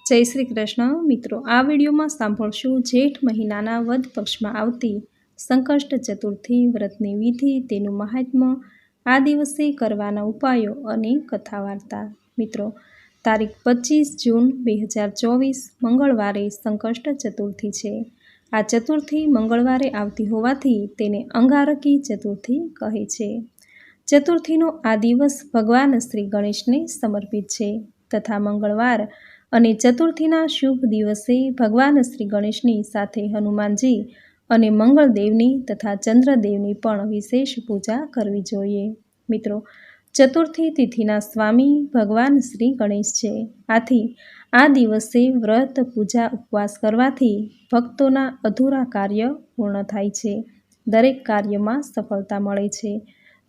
જય શ્રી કૃષ્ણ મિત્રો, આ વિડીયોમાં સાંભળશું જેઠ મહિનાના વદ પક્ષમાં આવતી સંકષ્ટ ચતુર્થી વ્રતની વિધિ, તેનું મહાત્મ્ય, આ દિવસે કરવાના ઉપાયો અને કથા વાર્તા। મિત્રો, તારીખ 25 જૂન 2024 મંગળવારે સંકષ્ટ ચતુર્થી છે। આ ચતુર્થી મંગળવારે આવતી હોવાથી તેને અંગારકી ચતુર્થી કહે છે। ચતુર્થીનો આ દિવસ ભગવાન શ્રી ગણેશને સમર્પિત છે તથા મંગળવાર અને ચતુર્થીના શુભ દિવસે ભગવાન શ્રી ગણેશની સાથે હનુમાનજી અને મંગળદેવની તથા ચંદ્રદેવની પણ વિશેષ પૂજા કરવી જોઈએ। મિત્રો, ચતુર્થી તિથિના સ્વામી ભગવાન શ્રી ગણેશ છે। આથી આ દિવસે વ્રત, પૂજા, ઉપવાસ કરવાથી ભક્તોના અધૂરા કાર્ય પૂર્ણ થાય છે, દરેક કાર્યમાં સફળતા મળે છે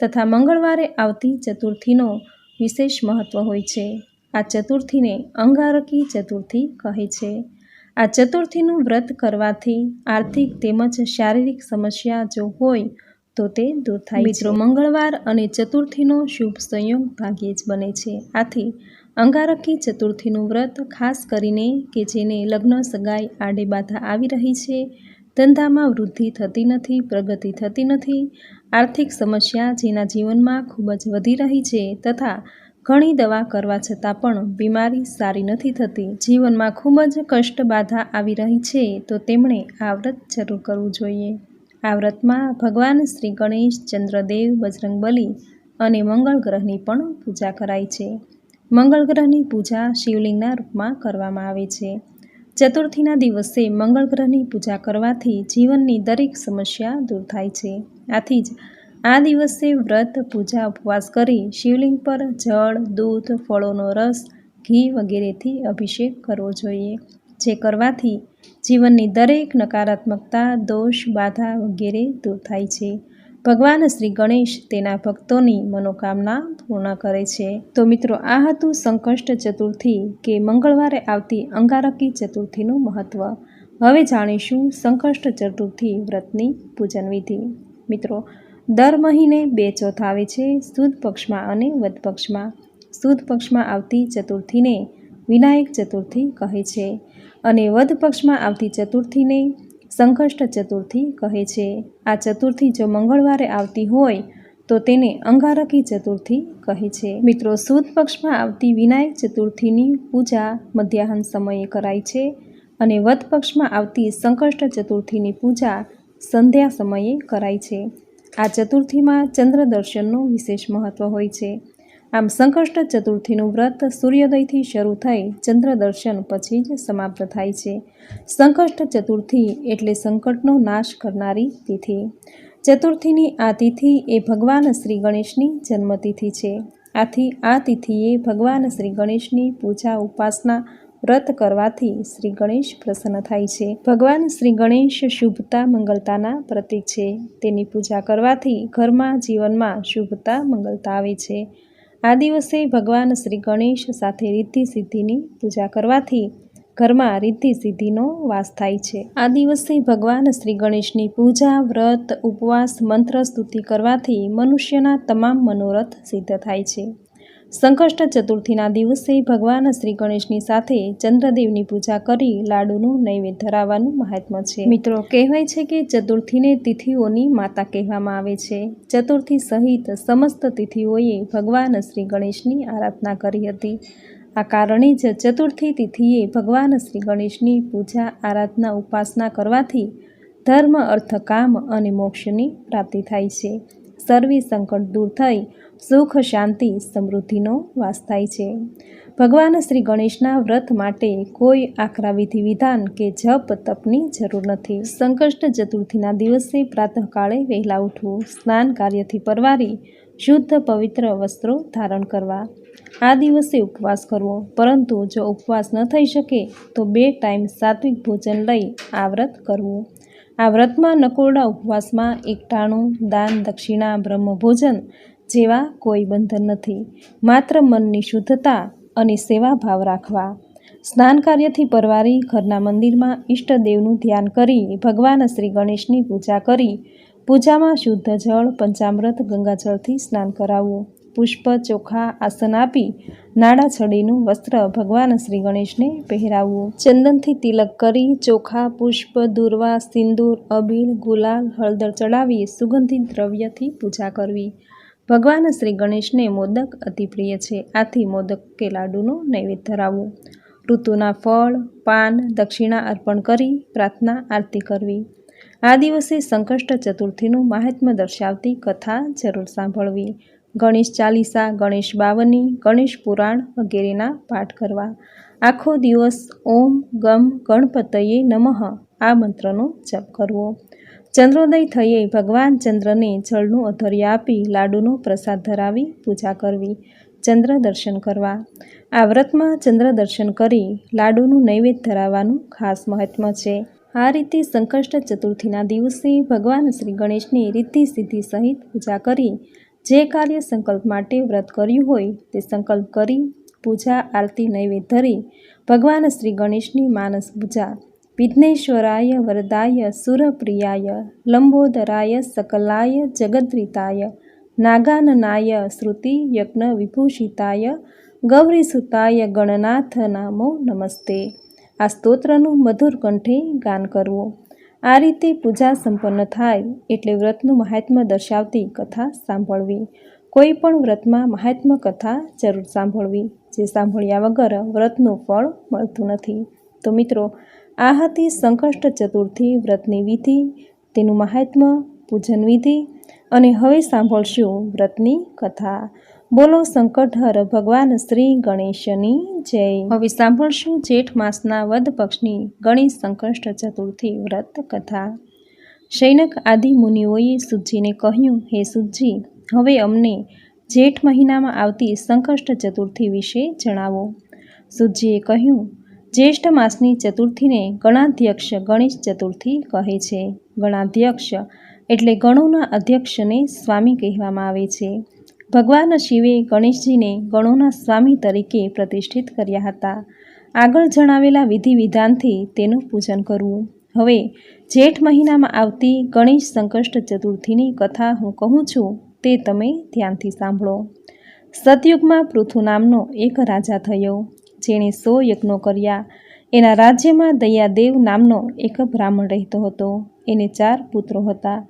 તથા મંગળવારે આવતી ચતુર્થીનો વિશેષ મહત્વ હોય છે। આ ચતુર્થીને અંગારકી ચતુર્થી કહે છે। આ ચતુર્થીનું વ્રત કરવાથી આર્થિક તેમજ શારીરિક સમસ્યા જો હોય તો તે દૂર થાય છે। મિત્રો, મંગળવાર અને ચતુર્થીનો શુભ સંયોગ ભાગ્યે જ બને છે। આથી અંગારકી ચતુર્થીનું વ્રત ખાસ કરીને કે જેને લગ્ન, સગાઈ, આડે બાધા આવી રહી છે, ધંધામાં વૃદ્ધિ થતી નથી, પ્રગતિ થતી નથી, આર્થિક સમસ્યા જેના જીવનમાં ખૂબ જ વધી રહી છે તથા ઘણી દવા કરવા છતાં પણ બીમારી સારી નથી થતી, જીવનમાં ખૂબ જ કષ્ટ બાધા આવી રહી છે, તો તેમણે આ વ્રત જરૂર કરવું જોઈએ। આ વ્રતમાં ભગવાન શ્રી ગણેશ, ચંદ્રદેવ, બજરંગબલી અને મંગળ ગ્રહની પણ પૂજા કરાય છે। મંગળ ગ્રહની પૂજા શિવલિંગના રૂપમાં કરવામાં આવે છે। ચતુર્થીના દિવસે મંગળ ગ્રહની પૂજા કરવાથી જીવનની દરેક સમસ્યા દૂર થાય છે। આથી જ આ દિવસે વ્રત, પૂજા, ઉપવાસ કરી શિવલિંગ પર જળ, દૂધ, ફળોનો રસ, ઘી વગેરેથી અભિષેક કરવો જોઈએ, જે કરવાથી જીવનની દરેક નકારાત્મકતા, દોષ, બાધા વગેરે દૂર થાય છે। ભગવાન શ્રી ગણેશ તેના ભક્તોની મનોકામના પૂર્ણ કરે છે। તો મિત્રો, આ હતું સંકષ્ટ ચતુર્થી કે મંગળવારે આવતી અંગારકી ચતુર્થીનું મહત્વ। હવે જાણીશું સંકષ્ટ ચતુર્થી વ્રતની પૂજન વિધિ। મિત્રો, દર મહિને 2 ચોથ આવે છે, સુદ પક્ષમાં અને વદ પક્ષમાં। સુદ પક્ષમાં આવતી ચતુર્થીને વિનાયક ચતુર્થી કહે છે અને વદ પક્ષમાં આવતી ચતુર્થીને સંકષ્ટ ચતુર્થી કહે છે। આ ચતુર્થી જો મંગળવારે આવતી હોય તો તેને અંગારકી ચતુર્થી કહે છે। મિત્રો, સુદ પક્ષમાં આવતી વિનાયક ચતુર્થીની પૂજા મધ્યાહન સમયે કરાય છે અને વદ પક્ષમાં આવતી સંકષ્ટ ચતુર્થીની પૂજા સંધ્યા સમયે કરાય છે। આ ચતુર્થીમાં ચંદ્ર દર્શનનું વિશેષ મહત્વ હોય છે। આમ સંકષ્ટ ચતુર્થીનું વ્રત સૂર્યોદયથી શરૂ થઈ ચંદ્ર દર્શન પછી જ સમાપ્ત થાય છે। સંકષ્ટ ચતુર્થી એટલે સંકટનો નાશ કરનારી તિથિ। ચતુર્થીની આ તિથિ એ ભગવાન શ્રી ગણેશની જન્મતિથિ છે। આથી આ તિથિએ ભગવાન શ્રી ગણેશની પૂજા, ઉપાસના, વ્રત કરવાથી શ્રી ગણેશ પ્રસન્ન થાય છે। ભગવાન શ્રી ગણેશ શુભતા, મંગલતાના પ્રતીક છે। તેની પૂજા કરવાથી ઘરમાં, જીવનમાં શુભતા, મંગલતા આવે છે। આ દિવસે ભગવાન શ્રી ગણેશ સાથે રિદ્ધિ સિદ્ધિની પૂજા કરવાથી ઘરમાં રિદ્ધિ સિદ્ધિનો વાસ થાય છે। આ દિવસે ભગવાન શ્રી ગણેશની પૂજા, વ્રત, ઉપવાસ, મંત્ર સ્તુતિ કરવાથી મનુષ્યના તમામ મનોરથ સિદ્ધ થાય છે। સંકષ્ટ ચતુર્થીના દિવસે ભગવાન શ્રી ગણેશની સાથે ચંદ્રદેવની પૂજા કરી લાડુનું નૈવેદ્ય ધરાવવાનું મહાત્મ્ય છે। મિત્રો, કહેવાય છે કે ચતુર્થીને તિથિઓની માતા કહેવામાં આવે છે। ચતુર્થી સહિત સમસ્ત તિથિઓએ ભગવાન શ્રી ગણેશની આરાધના કરી હતી। આ કારણે જ ચતુર્થી તિથિએ ભગવાન શ્રી ગણેશની પૂજા, આરાધના, ઉપાસના કરવાથી ધર્મ, અર્થ, કામ અને મોક્ષની પ્રાપ્તિ થાય છે। સર્વે સંકટ દૂર થઈ સુખ, શાંતિ, સમૃદ્ધિનો વાસ થાય છે। ભગવાન શ્રી ગણેશના વ્રત માટે કોઈ આકરા વિધિ વિધાન કે જપ તપની જરૂર નથી। સંકષ્ટ ચતુર્થીના દિવસે પ્રાતઃકાળે વહેલા ઉઠવું, સ્નાન કાર્યથી પરવારી શુદ્ધ પવિત્ર વસ્ત્રો ધારણ કરવા, આ દિવસે ઉપવાસ કરવો, પરંતુ જો ઉપવાસ ન થઈ શકે તો 2 ટાઈમ સાત્વિક ભોજન લઈ આ વ્રત કરવું। આ વ્રતમાં નકોરડા ઉપવાસમાં એકટાણું, દાન, દક્ષિણા, બ્રહ્મભોજન જેવા કોઈ બંધન નથી, માત્ર મનની શુદ્ધતા અને સેવા ભાવ રાખવા। સ્નાન કાર્યથી પરવારી ઘરના મંદિરમાં ઈષ્ટદેવનું ધ્યાન કરી ભગવાન શ્રી ગણેશની પૂજા કરી પૂજામાં શુદ્ધ જળ, પંચામૃત, ગંગાજળથી સ્નાન કરાવવું, પુષ્પ, ચોખા, આસન આપી નાડા છડીનું વસ્ત્ર ભગવાન શ્રી ગણેશને પહેરાવવું. ચંદનથી તિલક કરી ચોખા, પુષ્પ, દૂર્વા, સિંદૂર, અબીલ, ગુલાલ, હળદર ચડાવી સુગંધિત દ્રવ્યથી પૂજા કરવી. ભગવાન શ્રી ગણેશને મોદક અતિ પ્રિય છે, આથી મોદક કે લાડુનો નૈવેદ્ય ધરાવવું. ઋતુના ફળ, પાન, દક્ષિણા અર્પણ કરી પ્રાર્થના આરતી કરવી. આ દિવસે સંકષ્ટ ચતુર્થીનું મહાત્મ્ય દર્શાવતી કથા જરૂર સાંભળવી. ગણેશ ચાલીસા, ગણેશ બાવની, ગણેશ પુરાણ વગેરેના પાઠ કરવા. આખો દિવસ ઓમ ગમ ગણપતયે નમઃ આ મંત્રનો જપ કરવો. ચંદ્રોદય થયે ભગવાન ચંદ્રને જળનું અધર્ય આપી લાડુનો પ્રસાદ ધરાવી પૂજા કરવી. ચંદ્ર દર્શન કરવા. આ વ્રતમાં ચંદ્ર દર્શન કરી લાડુનું નૈવેદ્ય ધરાવવાનું ખાસ મહાત્મ્ય છે. આ રીતે સંકષ્ટ ચતુર્થીના દિવસે ભગવાન શ્રી ગણેશની રિદ્ધિ સિદ્ધિ સહિત પૂજા કરી જે કાર્ય સંકલ્પ માટે વ્રત કર્યું હોય તે સંકલ્પ કરી પૂજા આરતી નૈવેદ્ય ધરી ભગવાન શ્રી ગણેશની માનસ પૂજા. વિઘ્નેશ્વરાય વરદાય સુરપ્રિયાય લંબોદરાય સકલાય જગદ્રિતાય નાગાનનાય શ્રુતિ યજ્ઞ વિભૂષિતાય ગૌરીસુતાય ગણનાથ નામો નમસ્તે. આ સ્તોત્રનું મધુર કંઠે ગાન કરવું. આ રીતે પૂજા સંપન્ન થાય એટલે વ્રતનું મહાત્મ્ય દર્શાવતી કથા સાંભળવી. કોઈ પણ વ્રતમાં મહાત્મ્ય કથા જરૂર સાંભળવી, જે સાંભળ્યા વગર વ્રતનું ફળ મળતું નથી. તો મિત્રો, આ હતી સંકષ્ટ ચતુર્થી વ્રતની વિધિ, તેનું મહાત્મ્ય, પૂજન વિધિ અને હવે સાંભળશું વ્રતની કથા. બોલો સંકટહર ભગવાન શ્રી ગણેશની જય. હવે સાંભળશું જેઠ માસના વદ પક્ષની ગણેશ સંકષ્ટ ચતુર્થી વ્રત કથા. શૈનક આદિ મુનિઓએ સૂતજીને કહ્યું, હે સૂતજી, હવે અમને જેઠ મહિનામાં આવતી સંકષ્ટ ચતુર્થી વિશે જણાવો. સૂતજીએ કહ્યું, જ્યેષ્ઠ માસની ચતુર્થીને ગણાધ્યક્ષ ગણેશ ચતુર્થી કહે છે. ગણાધ્યક્ષ એટલે ગણોના અધ્યક્ષને સ્વામી કહેવામાં આવે છે. ભગવાન શિવે ગણેશજીને ગણોના સ્વામી તરીકે પ્રતિષ્ઠિત કર્યા હતા. આગળ જણાવેલા વિધિ વિધાનથી તેનું પૂજન કરવું. હવે જેઠ મહિનામાં આવતી ગણેશ સંકષ્ટ ચતુર્થીની કથા હું કહું છું તે તમે ધ્યાનથી સાંભળો. સતયુગમાં પૃથુ નામનો એક રાજા થયો, જેણે 100 યજ્ઞો કર્યા. એના રાજ્યમાં દયાદેવ નામનો એક બ્રાહ્મણ રહેતો હતો. એને 4 પુત્રો હતા,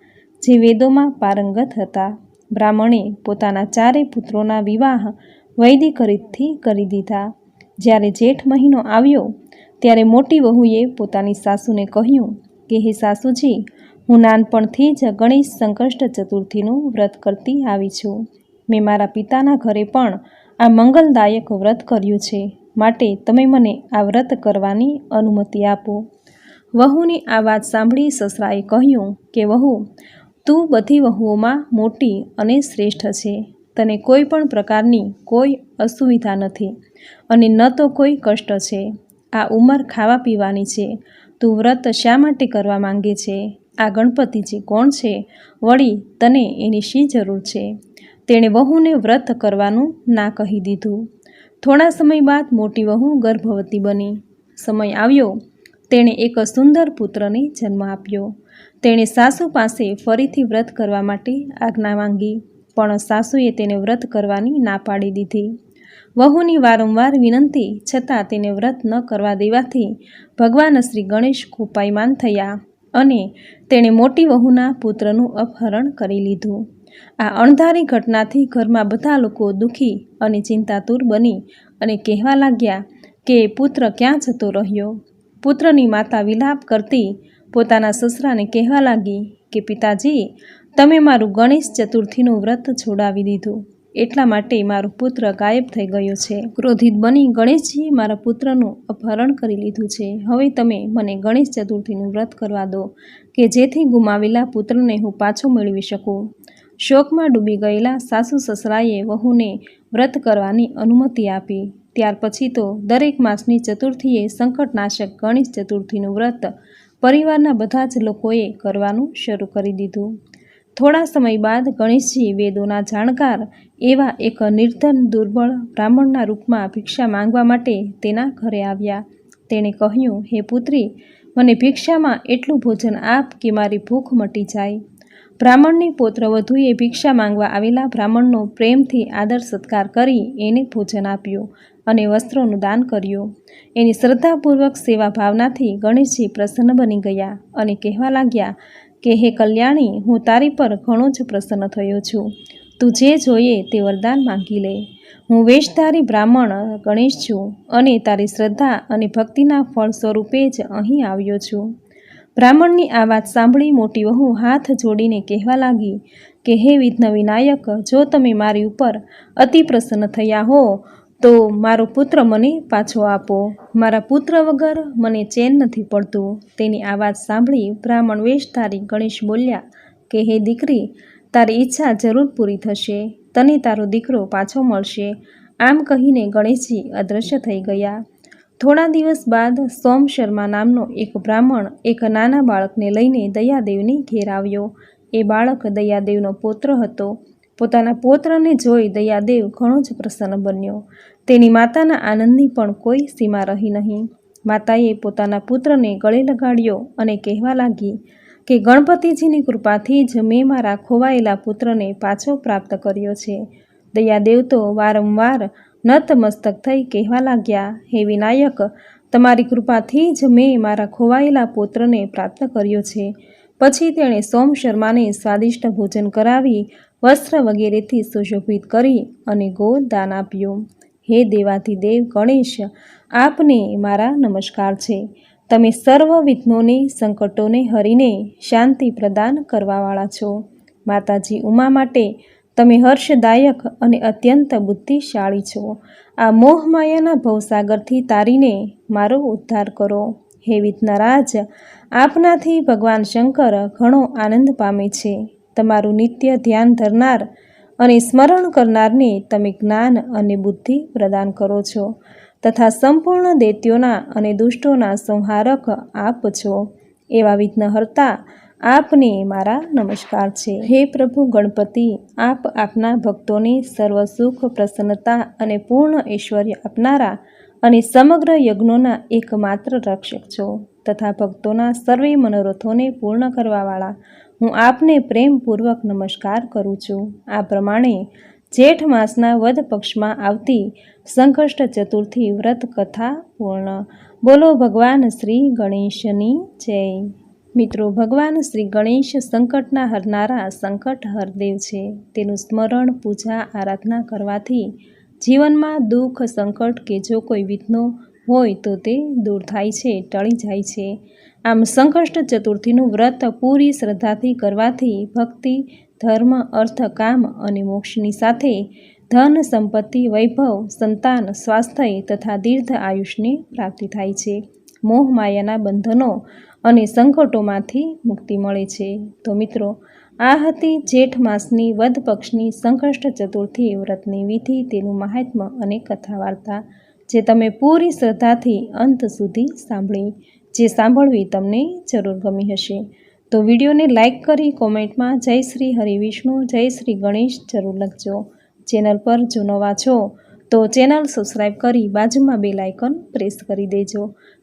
જે વેદોમાં પારંગત હતા. બ્રાહ્મણે પોતાના 4 પુત્રોના વિવાહ વૈદિક રીતથી કરી દીધા. જ્યારે જેઠ મહિનો આવ્યો ત્યારે મોટી વહુએ પોતાની સાસુને કહ્યું કે, હે સાસુજી, હું નાનપણથી જ ગણેશ સંકષ્ટ ચતુર્થીનું વ્રત કરતી આવી છું. મેં મારા પિતાના ઘરે પણ આ મંગલદાયક વ્રત કર્યું છે, માટે તમે મને આ વ્રત કરવાની અનુમતિ આપો. વહુની આ વાત સાંભળી સસરાએ કહ્યું કે, વહુ, તું બધી વહુઓમાં મોટી અને શ્રેષ્ઠ છે. તને કોઈ પણ પ્રકારની કોઈ અસુવિધા નથી અને ન તો કોઈ કષ્ટ છે. આ ઉંમર ખાવા પીવાની છે. તું વ્રત શા માટે કરવા માંગે છે? આ ગણપતિજી કોણ છે? વળી તને એની શી જરૂર છે? તેણે વહુને વ્રત કરવાનું ના કહી દીધું. થોડા સમય બાદ મોટી વહુ ગર્ભવતી બની. સમય આવ્યો, તેણે એક સુંદર પુત્રને જન્મ આપ્યો. તેણે સાસુ પાસે ફરીથી વ્રત કરવા માટે આજ્ઞા માંગી, પણ સાસુએ તેને વ્રત કરવાની ના પાડી દીધી. વહુની વારંવાર વિનંતી છતાં તેને વ્રત ન કરવા દેવાથી ભગવાન શ્રી ગણેશ કોપાયમાન થયા અને તેણે મોટી વહુના પુત્રનું અપહરણ કરી લીધું. આ અણધારી ઘટનાથી ઘરમાં બધા લોકો દુઃખી અને ચિંતાતુર બની અને કહેવા લાગ્યા કે પુત્ર ક્યાં જતો રહ્યો. પુત્રની માતા વિલાપ કરતી પોતાના સસરાને કહેવા લાગી કે, પિતાજી, તમે મારું ગણેશ ચતુર્થીનું વ્રત છોડાવી દીધું, એટલા માટે મારો પુત્ર ગાયબ થઈ ગયો છે. ક્રોધિત બની ગણેશજીએ મારા પુત્રનું અપહરણ કરી લીધું છે. હવે તમે મને ગણેશ ચતુર્થીનું વ્રત કરવા દો કે જેથી ગુમાવેલા પુત્રને હું પાછો મેળવી શકું. શોકમાં ડૂબી ગયેલા સાસુ સસરાએ વહુને વ્રત કરવાની અનુમતિ આપી. ત્યાર પછી તો દરેક માસની ચતુર્થીએ સંકટનાશક ગણેશ ચતુર્થીનું વ્રત પરિવારના બધા જ લોકોએ કરવાનું શરૂ કરી દીધું. થોડા સમય બાદ ગણેશજી વેદોના જાણકાર એવા એક નિર્ધન દુર્બળ બ્રાહ્મણના રૂપમાં ભિક્ષા માંગવા માટે તેના ઘરે આવ્યા. તેણે કહ્યું, હે પુત્રી, મને ભિક્ષામાં એટલું ભોજન આપ કે મારી ભૂખ મટી જાય. બ્રાહ્મણની પુત્રવધૂએ ભિક્ષા માંગવા આવેલા બ્રાહ્મણનો પ્રેમથી આદર સત્કાર કરી એને ભોજન આપ્યું અને વસ્ત્રોનું દાન કર્યું. એની શ્રદ્ધાપૂર્વક સેવા ભાવનાથી ગણેશજી પ્રસન્ન બની ગયા અને કહેવા લાગ્યા કે હે કલ્યાણી, હું તારી પર ઘણો જ પ્રસન્ન થયો છું. તું જે જોઈએ તે વરદાન માંગી લે. હું વેશધારી બ્રાહ્મણ ગણેશ છું અને તારી શ્રદ્ધા અને ભક્તિના ફળ સ્વરૂપે જ અહીં આવ્યો છું. બ્રાહ્મણની આ વાત સાંભળી મોટી વહુ હાથ જોડીને કહેવા લાગી કે હે વિઘ્ન વિનાયક, જો તમે મારી ઉપર અતિ પ્રસન્ન થયા હો તો મારો પુત્ર મને પાછો આપો. મારા પુત્ર વગર મને ચેન નથી પડતું. તેની આ વાત સાંભળી બ્રાહ્મણ વેશધારી ગણેશ બોલ્યા કે હે દીકરી, તારી ઈચ્છા જરૂર પૂરી થશે. તને તારો દીકરો પાછો મળશે. આમ કહીને ગણેશજી અદૃશ્ય થઈ ગયા. થોડા દિવસ બાદ સોમ શર્મા નામનો એક બ્રાહ્મણ એક નાના બાળકને લઈને દયાદેવની ઘેર આવ્યો. એ બાળક દયાદેવનો પૌત્ર હતો. પોતાના પૌત્રને જોઈ દયાદેવ ઘણો જ પ્રસન્ન બન્યો. તેની માતાના આનંદની પણ કોઈ સીમા રહી નહીં. માતાએ પોતાના પુત્રને ગળે લગાડ્યો અને કહેવા લાગી કે ગણપતિજીની કૃપાથી જ મેં મારા ખોવાયેલા પુત્રને પાછો પ્રાપ્ત કર્યો છે. દયાદેવ તો વારંવાર નતમસ્તક થઈ કહેવા લાગ્યા, હે વિનાયક, તમારી કૃપાથી જ મેં મારા ખોવાયેલા પુત્રને પ્રાપ્ત કર્યો છે. પછી તેણે સોમ શર્માને સ્વાદિષ્ટ ભોજન કરાવી વસ્ત્ર વગેરેથી સુશોભિત કરી અને ગોદ દાન આપ્યું. હે દેવાધિદેવ ગણેશ, આપને મારા નમસ્કાર છે. તમે સર્વ વિઘ્નોને સંકટોને હરીને શાંતિ પ્રદાન કરવાવાળા છો. માતાજી ઉમા માટે તમે હર્ષદાયક અને અત્યંત બુદ્ધિશાળી છો. આ મોહમાયાના ભવસાગરથી તારીને મારો ઉદ્ધાર કરો. હે વિઘ્નરાજ, આપનાથી ભગવાન શંકર ઘણો આનંદ પામે છે. તમારું નિત્ય ધ્યાન ધરનાર અને સ્મરણ કરનારને તમે જ્ઞાન અને બુદ્ધિ પ્રદાન કરો છો તથા સંપૂર્ણ દૈત્યોના અને દુષ્ટોના સંહારક આપ છો. એવા વિઘ્નહર્તા આપને મારા નમસ્કાર છે. હે પ્રભુ ગણપતિ, આપ આપના ભક્તોને સર્વ સુખ, પ્રસન્નતા અને પૂર્ણ ઐશ્વર્ય આપનારા અને સમગ્ર યજ્ઞોના એકમાત્ર રક્ષક છો તથા ભક્તોના સર્વે મનોરથોને પૂર્ણ કરવાવાળા હું આપને પ્રેમપૂર્વક નમસ્કાર કરું છું. આ પ્રમાણે જેઠ માસના વદ પક્ષમાં આવતી સંકષ્ટ ચતુર્થી વ્રત કથા પૂર્ણ. બોલો ભગવાન શ્રી ગણેશની જય. મિત્રો, ભગવાન શ્રી ગણેશ સંકટના હરનારા સંકટ હરદેવ છે. તેનું સ્મરણ, પૂજા, આરાધના કરવાથી જીવનમાં દુઃખ, સંકટ કે જો કોઈ વિઘ્નો હોય તો તે દૂર થાય છે, ટળી જાય છે. આમ સંકષ્ટ ચતુર્થીનું વ્રત પૂરી શ્રદ્ધાથી કરવાથી ભક્તિ, ધર્મ, અર્થ, કામ અને મોક્ષની સાથે ધન, સંપત્તિ, વૈભવ, સંતાન, સ્વાસ્થ્ય તથા દીર્ઘ આયુષની પ્રાપ્તિ થાય છે. મોહ માયાના બંધનો અને સંકટોમાંથી મુક્તિ મળે છે. તો મિત્રો, આ હતી જેઠ માસની વદ પક્ષની સંકષ્ટ ચતુર્થી વ્રતની વિધિ, તેનું મહાત્મ્ય અને કથા વાર્તા, જે તમે પૂરી શ્રદ્ધાથી અંત સુધી સાંભળી. જે સાંભળવી તમને જરૂર ગમી હશે તો વિડીયોને લાઇક કરી કોમેન્ટમાં જય શ્રી હરિવિષ્ણુ, જય શ્રી ગણેશ જરૂર લખજો. ચેનલ પર જો નવા છો તો ચેનલ સબસ્ક્રાઈબ કરી બાજુમાં બેલ આઇકન પ્રેસ કરી દેજો,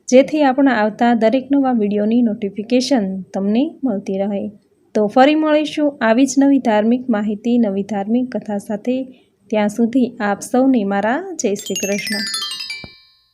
જેથી આપણા આવતા દરેક નવા વિડીયોની નોટિફિકેશન તમને મળતી રહે. તો ફરી મળીશું આવી જ નવી ધાર્મિક માહિતી, નવી ધાર્મિક કથા સાથે. ત્યાં સુધી આપ સૌને મારા જય શ્રી કૃષ્ણ.